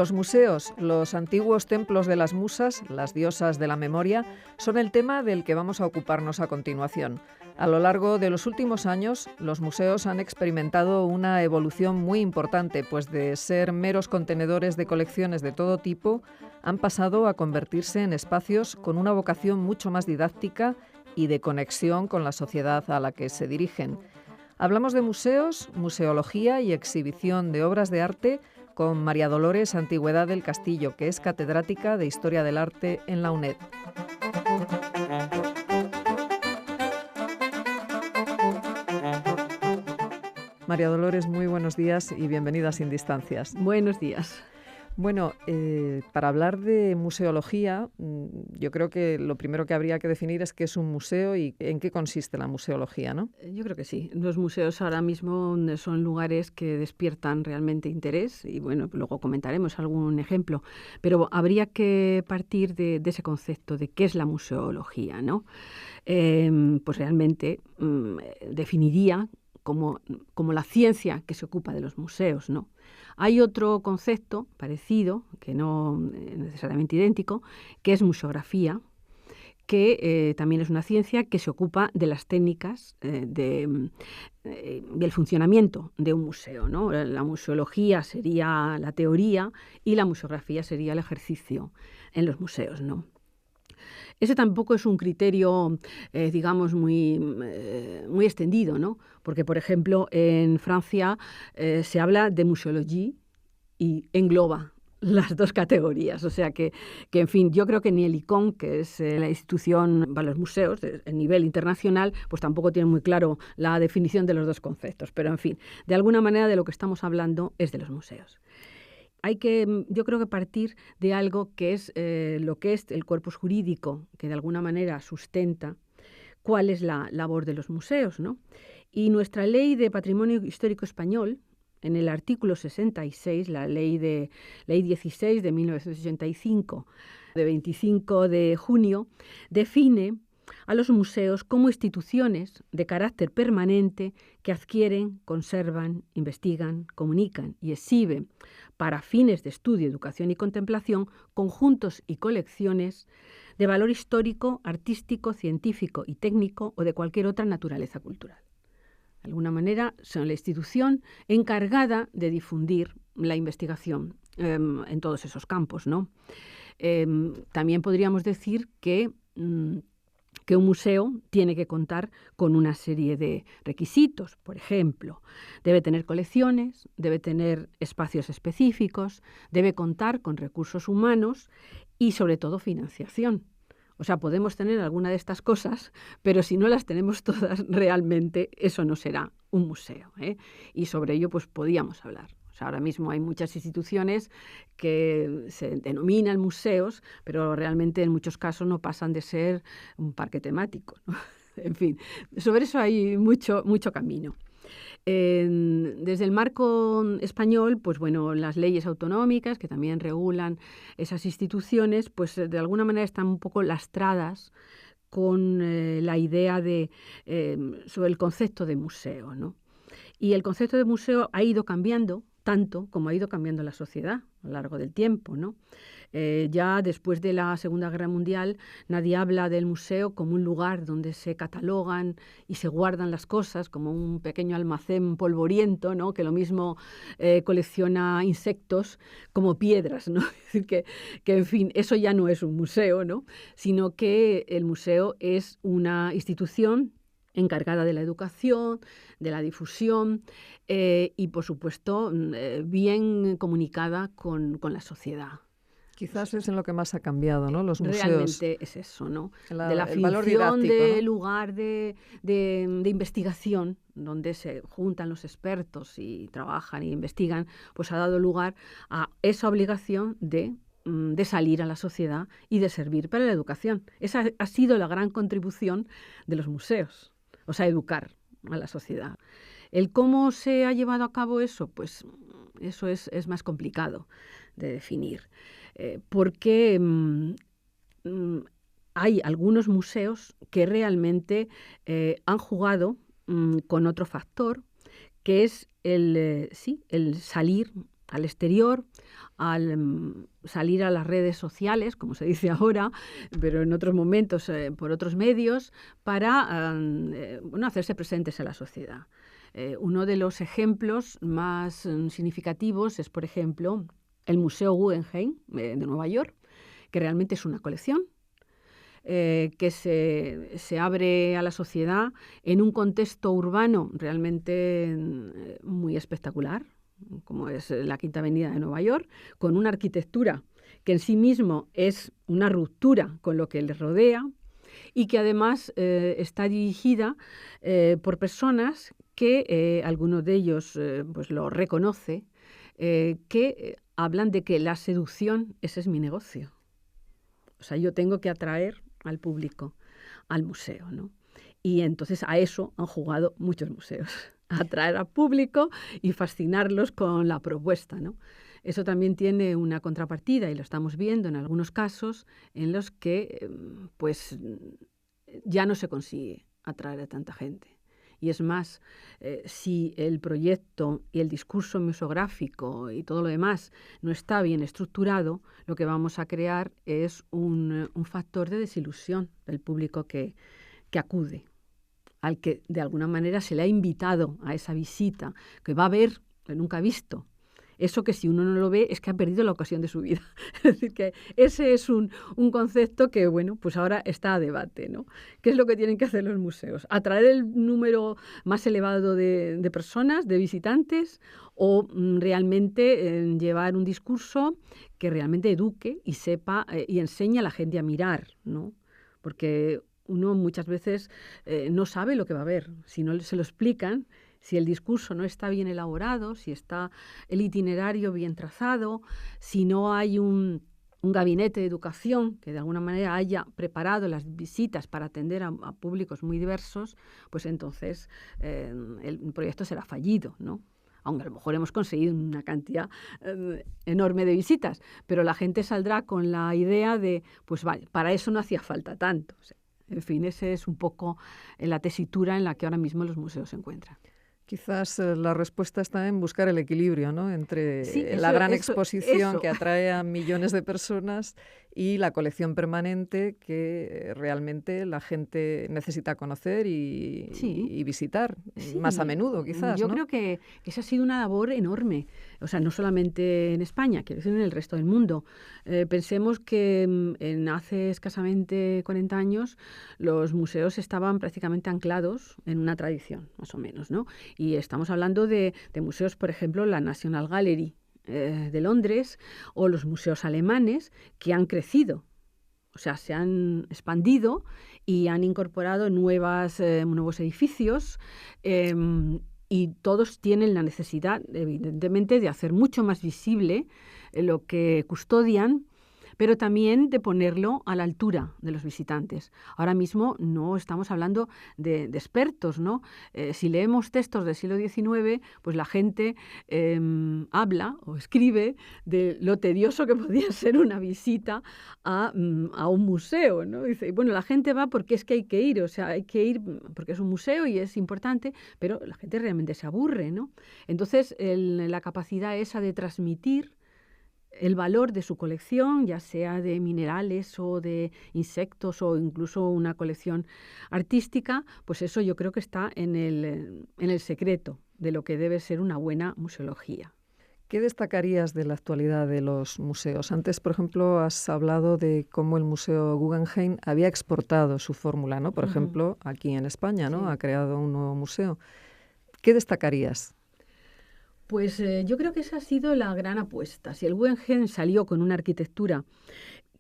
Los museos, los antiguos templos de las musas, las diosas de la memoria, son el tema del que vamos a ocuparnos a continuación. A lo largo de los últimos años, los museos han experimentado una evolución muy importante, pues de ser meros contenedores de colecciones de todo tipo, han pasado a convertirse en espacios con una vocación mucho más didáctica y de conexión con la sociedad a la que se dirigen. Hablamos de museos, museología y exhibición de obras de arte con María Dolores Antigüedad del Castillo, que es catedrática de Historia del Arte en la UNED. María Dolores, muy buenos días y bienvenida a Sin Distancias. Buenos días. Bueno, para hablar de museología, yo creo que lo primero que habría que definir es qué es un museo y en qué consiste la museología, ¿no? Yo creo que sí. Los museos ahora mismo son lugares que despiertan realmente interés y, bueno, luego comentaremos algún ejemplo. Pero habría que partir de ese concepto de qué es la museología, ¿no? Pues realmente definiría como la ciencia que se ocupa de los museos, ¿no? Hay otro concepto parecido, que no necesariamente idéntico, que es museografía, que también es una ciencia que se ocupa de las técnicas del funcionamiento de un museo, ¿no? La museología sería la teoría y la museografía sería el ejercicio en los museos, ¿no? Ese tampoco es un criterio, digamos, muy extendido, ¿no? Porque, por ejemplo, en Francia se habla de muséologie y engloba las dos categorías. O sea que, en fin, yo creo que ni el ICOM, que es la institución para los museos a nivel internacional, pues tampoco tiene muy claro la definición de los dos conceptos. Pero, en fin, de alguna manera de lo que estamos hablando es de los museos. Yo creo que partir de algo que es lo que es el corpus jurídico, que de alguna manera sustenta cuál es la labor de los museos, ¿no? Y nuestra Ley de Patrimonio Histórico Español, en el artículo 66, la Ley 16 de 1985, de 25 de junio, define a los museos como instituciones de carácter permanente que adquieren, conservan, investigan, comunican y exhiben para fines de estudio, educación y contemplación conjuntos y colecciones de valor histórico, artístico, científico y técnico o de cualquier otra naturaleza cultural. De alguna manera son la institución encargada de difundir la investigación en todos esos campos, ¿no? También podríamos decir que un museo tiene que contar con una serie de requisitos. Por ejemplo, debe tener colecciones, debe tener espacios específicos, debe contar con recursos humanos y, sobre todo, financiación. O sea, podemos tener alguna de estas cosas, pero si no las tenemos todas, realmente eso no será un museo, ¿eh? Y sobre ello, pues, podíamos hablar. O sea, ahora mismo hay muchas instituciones que se denominan museos, pero realmente en muchos casos no pasan de ser un parque temático, ¿no? En fin, sobre eso hay mucho camino. Desde el marco español, pues bueno, las leyes autonómicas que también regulan esas instituciones, pues de alguna manera están un poco lastradas con la idea sobre el concepto de museo, ¿no? Y el concepto de museo ha ido cambiando tanto como ha ido cambiando la sociedad a lo largo del tiempo, ¿no? Ya después de la Segunda Guerra Mundial, nadie habla del museo como un lugar donde se catalogan y se guardan las cosas, como un pequeño almacén polvoriento, ¿no? Que lo mismo colecciona insectos como piedras, ¿no? Es decir, que, en fin, eso ya no es un museo, ¿no? Sino que el museo es una institución encargada de la educación, de la difusión y, por supuesto, bien comunicada con la sociedad. Quizás es en lo que más ha cambiado, ¿no? Los museos. Realmente es eso, ¿no? De la valor función didáctico, de ¿no? lugar de investigación, donde se juntan los expertos y trabajan y investigan, pues ha dado lugar a esa obligación de salir a la sociedad y de servir para la educación. Esa ha sido la gran contribución de los museos. O sea, educar a la sociedad. El cómo se ha llevado a cabo eso, pues eso es más complicado de definir. Porque hay algunos museos que realmente han jugado con otro factor, que es el salir al exterior, al salir a las redes sociales, como se dice ahora, pero en otros momentos por otros medios, para hacerse presentes en la sociedad. Uno de los ejemplos más significativos es, por ejemplo, el Museo Guggenheim de Nueva York, que realmente es una colección que se abre a la sociedad en un contexto urbano realmente muy espectacular, como es la Quinta Avenida de Nueva York, con una arquitectura que en sí mismo es una ruptura con lo que les rodea y que además está dirigida por personas que algunos de ellos pues lo reconoce, que hablan de que la seducción, ese es mi negocio. O sea, yo tengo que atraer al público al museo, ¿no? Y entonces a eso han jugado muchos museos, a atraer al público y fascinarlos con la propuesta, ¿no? Eso también tiene una contrapartida y lo estamos viendo en algunos casos en los que pues ya no se consigue atraer a tanta gente. Y es más, si el proyecto y el discurso museográfico y todo lo demás no está bien estructurado, lo que vamos a crear es un factor de desilusión del público que acude, al que de alguna manera se le ha invitado a esa visita, que va a ver, que nunca ha visto. Eso que si uno no lo ve es que ha perdido la ocasión de su vida. Es decir, que ese es un concepto que, bueno, pues ahora está a debate, ¿no? ¿Qué es lo que tienen que hacer los museos? ¿Atraer el número más elevado de personas, de visitantes, o realmente llevar un discurso que realmente eduque y sepa y enseñe a la gente a mirar, ¿no? Porque uno muchas veces no sabe lo que va a ver. Si no se lo explican, si el discurso no está bien elaborado, si está el itinerario bien trazado, si no hay un gabinete de educación que de alguna manera haya preparado las visitas para atender a públicos muy diversos, pues entonces el proyecto será fallido, ¿no? Aunque a lo mejor hemos conseguido una cantidad enorme de visitas, pero la gente saldrá con la idea de, pues vale, para eso no hacía falta tanto. O sea, en fin, esa es un poco la tesitura en la que ahora mismo los museos se encuentran. Quizás la respuesta está en buscar el equilibrio, ¿no? Entre sí, la gran exposición que atrae a millones de personas y la colección permanente que realmente la gente necesita conocer y visitar más a menudo, quizás. Yo creo que esa ha sido una labor enorme. O sea, no solamente en España, quiero decir en el resto del mundo. Pensemos que hace escasamente 40 años los museos estaban prácticamente anclados en una tradición, más o menos, ¿no? Y estamos hablando de museos, por ejemplo, la National Gallery de Londres o los museos alemanes que han crecido. O sea, se han expandido y han incorporado nuevos edificios y todos tienen la necesidad, evidentemente, de hacer mucho más visible lo que custodian, pero también de ponerlo a la altura de los visitantes. Ahora mismo no estamos hablando de expertos, ¿no? Si leemos textos del siglo XIX, pues la gente habla o escribe de lo tedioso que podía ser una visita a un museo, ¿no? Dice, bueno, la gente va porque es que hay que ir, o sea, hay que ir porque es un museo y es importante, pero la gente realmente se aburre, ¿no? Entonces, la capacidad esa de transmitir el valor de su colección, ya sea de minerales o de insectos o incluso una colección artística, pues eso yo creo que está en el secreto de lo que debe ser una buena museología. ¿Qué destacarías de la actualidad de los museos? Antes, por ejemplo, has hablado de cómo el Museo Guggenheim había exportado su fórmula, ¿no? Por ejemplo, aquí en España, ¿no? Sí. Ha creado un nuevo museo. ¿Qué destacarías? Pues yo creo que esa ha sido la gran apuesta. Si el Guggenheim salió con una arquitectura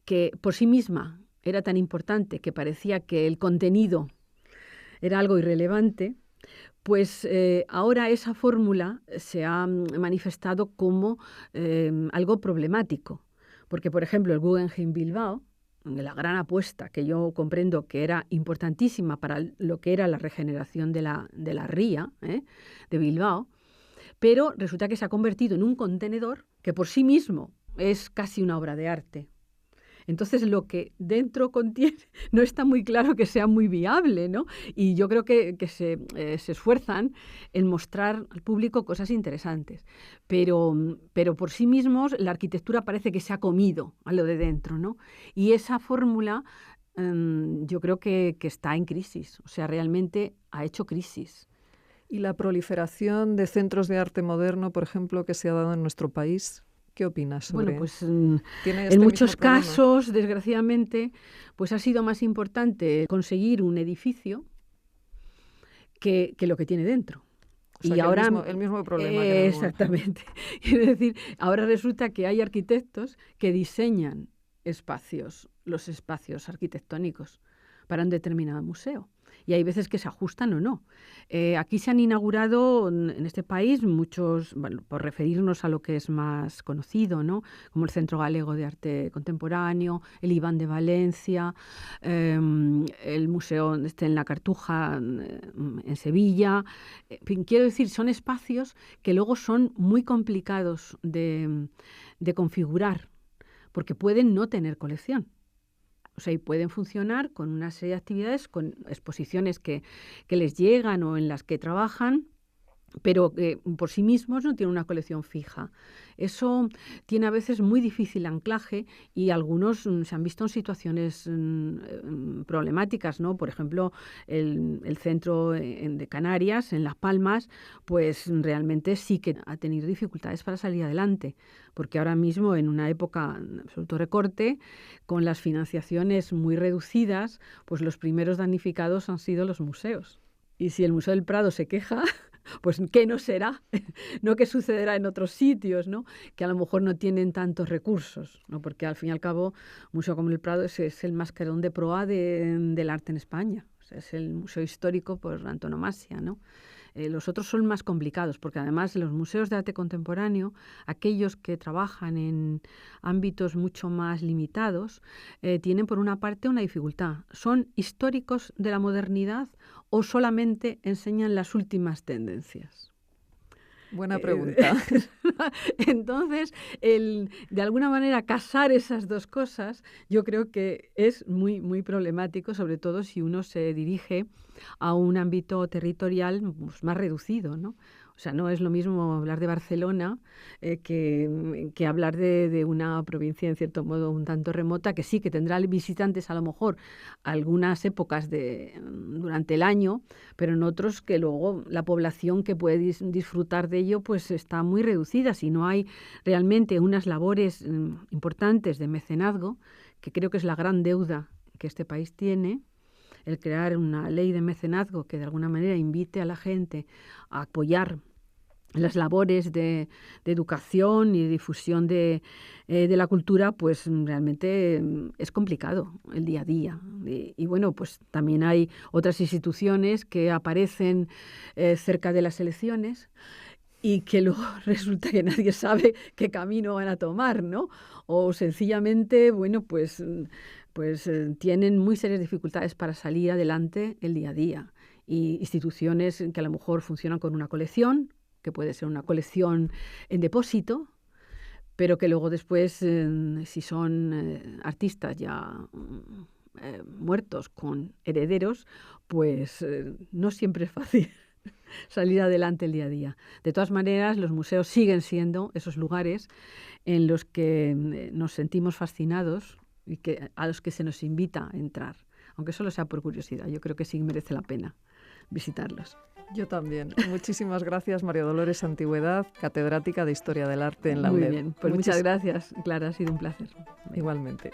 que por sí misma era tan importante que parecía que el contenido era algo irrelevante, pues ahora esa fórmula se ha manifestado como algo problemático. Porque, por ejemplo, el Guggenheim Bilbao, la gran apuesta que yo comprendo que era importantísima para lo que era la regeneración de la ría de Bilbao, pero resulta que se ha convertido en un contenedor que por sí mismo es casi una obra de arte. Entonces, lo que dentro contiene no está muy claro que sea muy viable, ¿no? Y yo creo que se esfuerzan en mostrar al público cosas interesantes, pero por sí mismos la arquitectura parece que se ha comido a lo de dentro, ¿no? Y esa fórmula yo creo que está en crisis, o sea, realmente ha hecho crisis. ¿Y la proliferación de centros de arte moderno, por ejemplo, que se ha dado en nuestro país? ¿Qué opinas sobre? Bueno, pues ¿Tiene en este muchos mismo problema? casos, desgraciadamente, pues ha sido más importante conseguir un edificio que lo que tiene dentro. O sea, Y que ahora, el mismo problema que en el Guggenheim. exactamente. Es decir, ahora resulta que hay arquitectos que diseñan los espacios arquitectónicos para un determinado museo. Y hay veces que se ajustan o no. Aquí se han inaugurado en este país muchos, bueno, por referirnos a lo que es más conocido, ¿no? Como el Centro Galego de Arte Contemporáneo, el Iván de Valencia, el Museo en la Cartuja, en Sevilla. En fin, quiero decir, son espacios que luego son muy complicados de configurar, porque pueden no tener colección. O sea, y pueden funcionar con una serie de actividades, con exposiciones que les llegan o en las que trabajan, pero por sí mismos no tienen una colección fija. Eso tiene a veces muy difícil anclaje y algunos se han visto en situaciones problemáticas, ¿no? Por ejemplo, el centro de Canarias, en Las Palmas, pues realmente sí que ha tenido dificultades para salir adelante, porque ahora mismo, en una época de absoluto recorte, con las financiaciones muy reducidas, pues los primeros damnificados han sido los museos. Y si el Museo del Prado se queja, pues ¿qué no será? No qué sucederá en otros sitios, ¿no? Que a lo mejor no tienen tantos recursos, ¿no? Porque al fin y al cabo, un museo como el Prado es el mascarón de proa del arte en España. O sea, es el museo histórico por antonomasia, ¿no? Los otros son más complicados, porque además los museos de arte contemporáneo, aquellos que trabajan en ámbitos mucho más limitados, tienen por una parte una dificultad. ¿Son históricos de la modernidad o solamente enseñan las últimas tendencias? Buena pregunta. Entonces, de alguna manera, casar esas dos cosas, yo creo que es muy, muy problemático, sobre todo si uno se dirige a un ámbito territorial pues, más reducido, ¿no? O sea, no es lo mismo hablar de Barcelona que hablar de una provincia, en cierto modo, un tanto remota, que sí, que tendrá visitantes a lo mejor algunas épocas durante el año, pero en otros que luego la población que puede disfrutar de ello pues está muy reducida. Si no hay realmente unas labores importantes de mecenazgo, que creo que es la gran deuda que este país tiene, el crear una ley de mecenazgo que de alguna manera invite a la gente a apoyar las labores de educación y de difusión de la cultura, pues realmente es complicado el día a día. Y bueno, pues también hay otras instituciones que aparecen cerca de las elecciones y que luego resulta que nadie sabe qué camino van a tomar, ¿no? O sencillamente, bueno, pues tienen muy serias dificultades para salir adelante el día a día. Y instituciones que a lo mejor funcionan con una colección, que puede ser una colección en depósito, pero que luego después, si son artistas ya muertos con herederos, pues no siempre es fácil salir adelante el día a día. De todas maneras, los museos siguen siendo esos lugares en los que nos sentimos fascinados y a los que se nos invita a entrar, aunque solo sea por curiosidad. Yo creo que sí merece la pena visitarlos. Yo también. Muchísimas gracias, María Dolores Antigüedad, catedrática de Historia del Arte en la UNED. Muy bien, pues muchas gracias, Clara, ha sido un placer. Igualmente.